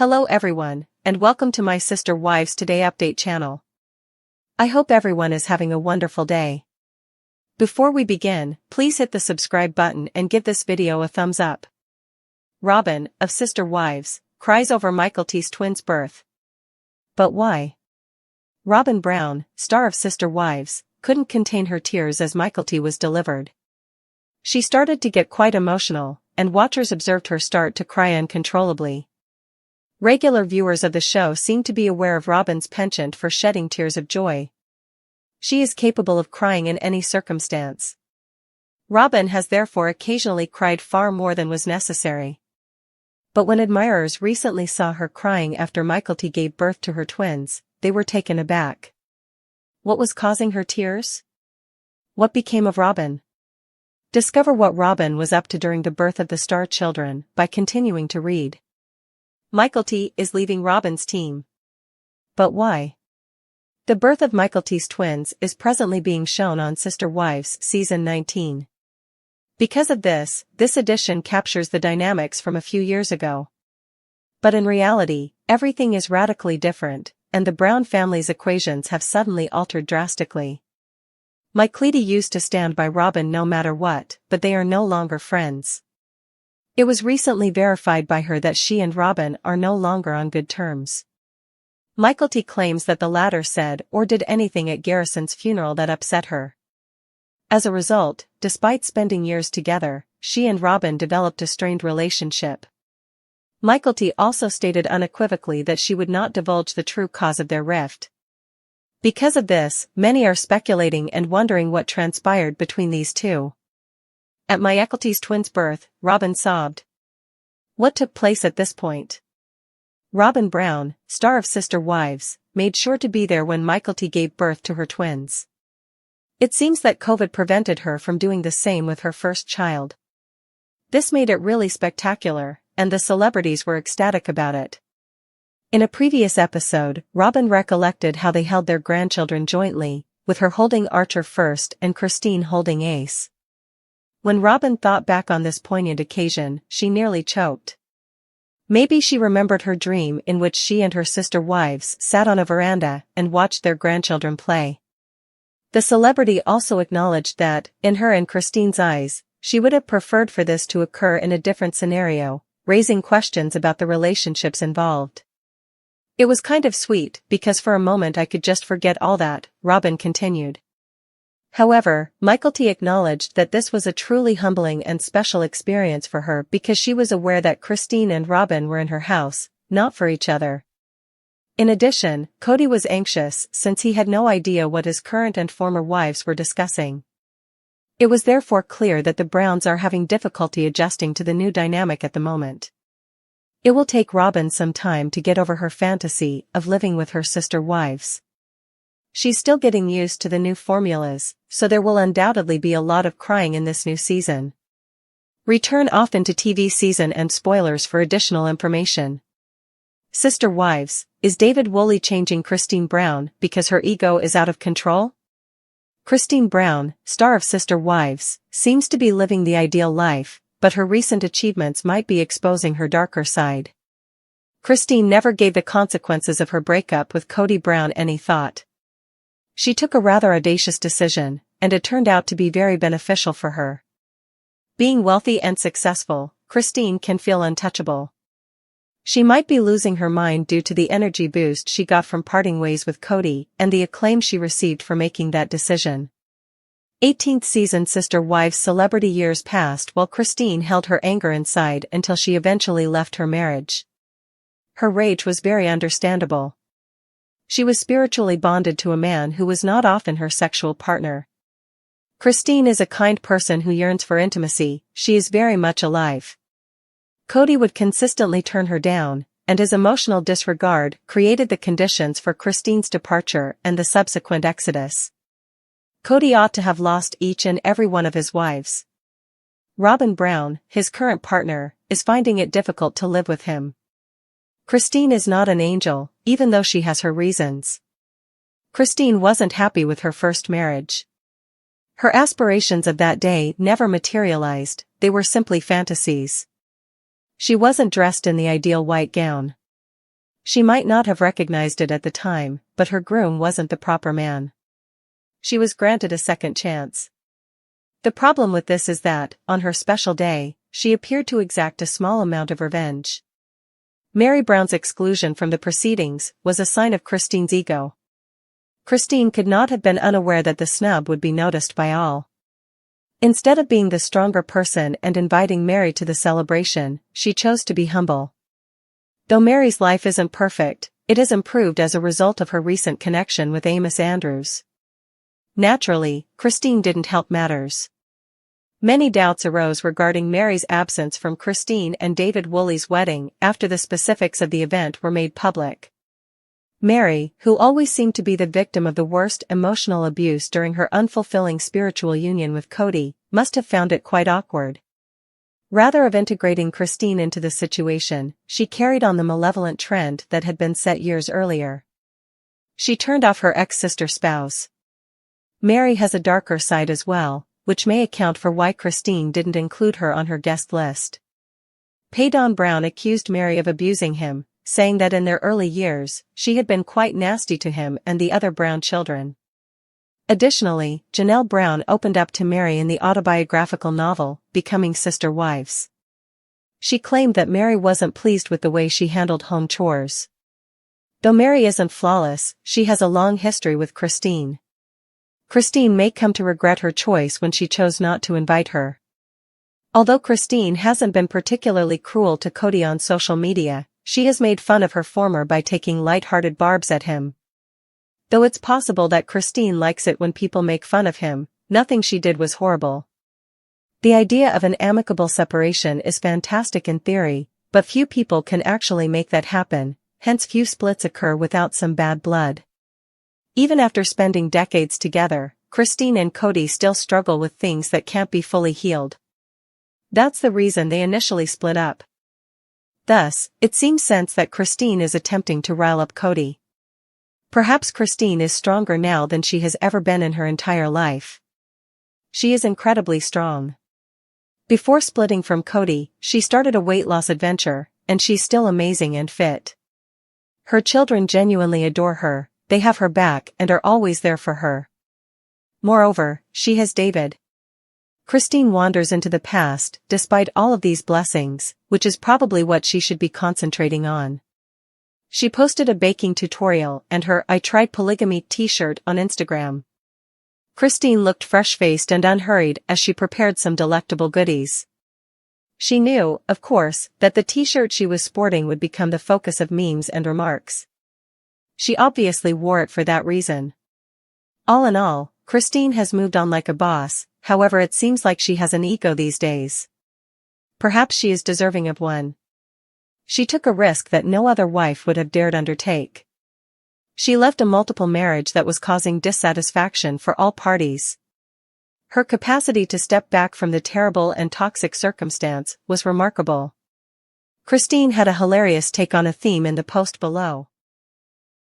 Hello everyone, and welcome to my Sister Wives Today Update channel. I hope everyone is having a wonderful day. Before we begin, please hit the subscribe button and give this video a thumbs up. Robyn, of Sister Wives, cries over Michael T's twins' birth. But why? Robyn Brown, star of Sister Wives, couldn't contain her tears as Michael T was delivered. She started to get quite emotional, and watchers observed her start to cry uncontrollably. Regular viewers of the show seem to be aware of Robyn's penchant for shedding tears of joy. She is capable of crying in any circumstance. Robyn has therefore occasionally cried far more than was necessary. But when admirers recently saw her crying after Michael T gave birth to her twins, they were taken aback. What was causing her tears? What became of Robyn? Discover what Robyn was up to during the birth of the star children by continuing to read. Michael T is leaving Robyn's team. But why? The birth of Michael T's twins is presently being shown on Sister Wives Season 19. Because of this edition captures the dynamics from a few years ago. But in reality, everything is radically different, and the Brown family's equations have suddenly altered drastically. Kody used to stand by Robyn no matter what, but they are no longer friends. It was recently verified by her that she and Robyn are no longer on good terms. Michael T claims that the latter said or did anything at Garrison's funeral that upset her. As a result, despite spending years together, she and Robyn developed a strained relationship. Michael T also stated unequivocally that she would not divulge the true cause of their rift. Because of this, many are speculating and wondering what transpired between these two. At Michael T's twins' birth, Robyn sobbed. What took place at this point? Robyn Brown, star of Sister Wives, made sure to be there when Michael T gave birth to her twins. It seems that COVID prevented her from doing the same with her first child. This made it really spectacular, and the celebrities were ecstatic about it. In a previous episode, Robyn recollected how they held their grandchildren jointly, with her holding Archer first and Christine holding Ace. When Robyn thought back on this poignant occasion, she nearly choked. Maybe she remembered her dream in which she and her sister wives sat on a veranda and watched their grandchildren play. The celebrity also acknowledged that, in her and Christine's eyes, she would have preferred for this to occur in a different scenario, raising questions about the relationships involved. It was kind of sweet because for a moment I could just forget all that, Robyn continued. However, Michael T acknowledged that this was a truly humbling and special experience for her because she was aware that Christine and Robyn were in her house, not for each other. In addition, Kody was anxious since he had no idea what his current and former wives were discussing. It was therefore clear that the Browns are having difficulty adjusting to the new dynamic at the moment. It will take Robyn some time to get over her fantasy of living with her sister wives. She's still getting used to the new formulas, so there will undoubtedly be a lot of crying in this new season. Return often to TV season and spoilers for additional information. Sister Wives, is David Woolley changing Christine Brown because her ego is out of control? Christine Brown, star of Sister Wives, seems to be living the ideal life, but her recent achievements might be exposing her darker side. Christine never gave the consequences of her breakup with Kody Brown any thought. She took a rather audacious decision, and it turned out to be very beneficial for her. Being wealthy and successful, Christine can feel untouchable. She might be losing her mind due to the energy boost she got from parting ways with Kody and the acclaim she received for making that decision. 18th season Sister Wives celebrity years passed while Christine held her anger inside until she eventually left her marriage. Her rage was very understandable. She was spiritually bonded to a man who was not often her sexual partner. Christine is a kind person who yearns for intimacy, she is very much alive. Kody would consistently turn her down, and his emotional disregard created the conditions for Christine's departure and the subsequent exodus. Kody ought to have lost each and every one of his wives. Robyn Brown, his current partner, is finding it difficult to live with him. Christine is not an angel, even though she has her reasons. Christine wasn't happy with her first marriage. Her aspirations of that day never materialized, they were simply fantasies. She wasn't dressed in the ideal white gown. She might not have recognized it at the time, but her groom wasn't the proper man. She was granted a second chance. The problem with this is that, on her special day, she appeared to exact a small amount of revenge. Mary Brown's exclusion from the proceedings was a sign of Christine's ego. Christine could not have been unaware that the snub would be noticed by all. Instead of being the stronger person and inviting Mary to the celebration, she chose to be humble. Though Mary's life isn't perfect, it is improved as a result of her recent connection with Amos Andrews. Naturally, Christine didn't help matters. Many doubts arose regarding Mary's absence from Christine and David Woolley's wedding after the specifics of the event were made public. Mary, who always seemed to be the victim of the worst emotional abuse during her unfulfilling spiritual union with Kody, must have found it quite awkward. Rather than integrating Christine into the situation, she carried on the malevolent trend that had been set years earlier. She turned off her ex-sister spouse. Mary has a darker side as well, which may account for why Christine didn't include her on her guest list. Paydon Brown accused Mary of abusing him, saying that in their early years, she had been quite nasty to him and the other Brown children. Additionally, Janelle Brown opened up to Mary in the autobiographical novel, Becoming Sister Wives. She claimed that Mary wasn't pleased with the way she handled home chores. Though Mary isn't flawless, she has a long history with Christine. Christine may come to regret her choice when she chose not to invite her. Although Christine hasn't been particularly cruel to Kody on social media, she has made fun of her former by taking light-hearted barbs at him. Though it's possible that Christine likes it when people make fun of him, nothing she did was horrible. The idea of an amicable separation is fantastic in theory, but few people can actually make that happen, hence few splits occur without some bad blood. Even after spending decades together, Christine and Kody still struggle with things that can't be fully healed. That's the reason they initially split up. Thus, it seems sense that Christine is attempting to rile up Kody. Perhaps Christine is stronger now than she has ever been in her entire life. She is incredibly strong. Before splitting from Kody, she started a weight loss adventure, and she's still amazing and fit. Her children genuinely adore her, they have her back and are always there for her. Moreover, she has David. Christine wanders into the past, despite all of these blessings, which is probably what she should be concentrating on. She posted a baking tutorial and her "I Tried Polygamy" t-shirt on Instagram. Christine looked fresh-faced and unhurried as she prepared some delectable goodies. She knew, of course, that the t-shirt she was sporting would become the focus of memes and remarks. She obviously wore it for that reason. All in all, Christine has moved on like a boss, however it seems like she has an ego these days. Perhaps she is deserving of one. She took a risk that no other wife would have dared undertake. She left a multiple marriage that was causing dissatisfaction for all parties. Her capacity to step back from the terrible and toxic circumstance was remarkable. Christine had a hilarious take on a theme in the post below.